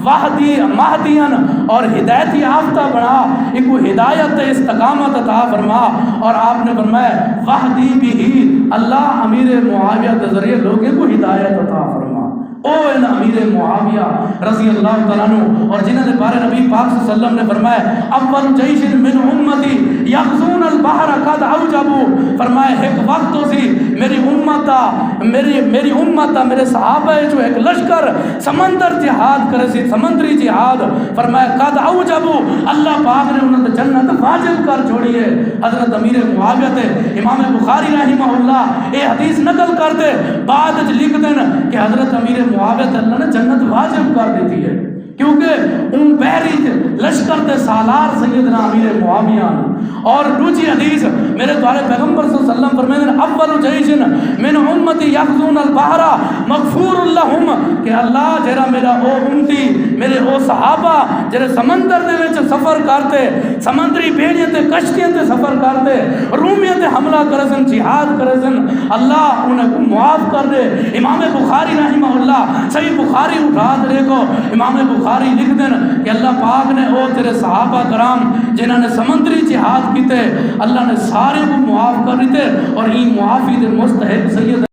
وحدی مہدیاً اور ہدایت یافتہ بنا، ایک کو ہدایت استقامت عطا فرما، اور آپ نے فرمایا وحدی بھی اللہ امیر معاویہ کے ذریعے لوگوں کو ہدایت عطا فرما۔ او ان امیر معاویہ رضی اللہ تعالیٰ عنہ اور جنہوں نے بارے نبی پاک صلی اللہ علیہ وسلم نے فرمایا اول جیش من امتی یغزون البحر قد اوجبوا، فرمایا ایک وقت تو سی میری امت میرے صحابہ جو ایک لشکر سمندر جہاد کرے سی، سمندری جہاد، فرمایا قد اوجبوا اللہ پاک نے انہوں نے جنت واجب کر چھوڑی ہے۔ حضرت امیر معاویہ تے امام بخاری رحمہ اللہ یہ حدیث نقل کرتے بعد لکھ دین کہ حضرت امیر معاویہ تے اللہ نے جنت واجب کر دیتی ہے، کیونکہ ان بحری لشکر تے سالار سیدنا امیر معاویہ، اور دوسری حدیث میرے دوارے پیغمبر صلی اللہ علیہ وسلم فرمائے اول جیش من امتی یغزون البحر مغفور لهم، کہ اللہ جرا میرا او امتی میرے او صحابہ جڑے سمندر دے وچ سفر کرتے، سمندری بیڑیاں تے کشتیاں تے سفر کرتے، رومیاں تے حملہ کرسن، جہاد کرسن، اللہ انہیں کو معاف کر دے۔ امام بخاری رحمہ اللہ صحیح بخاری اٹھا دے کو امام بخاری لکھ دین کہ اللہ پاک نے او تیرے صحابہ کرام جنہوں نے سمندری جہاد کیتے اللہ نے سارے کو معاف کر دیتے، اور یہ معافی دے مستحق سید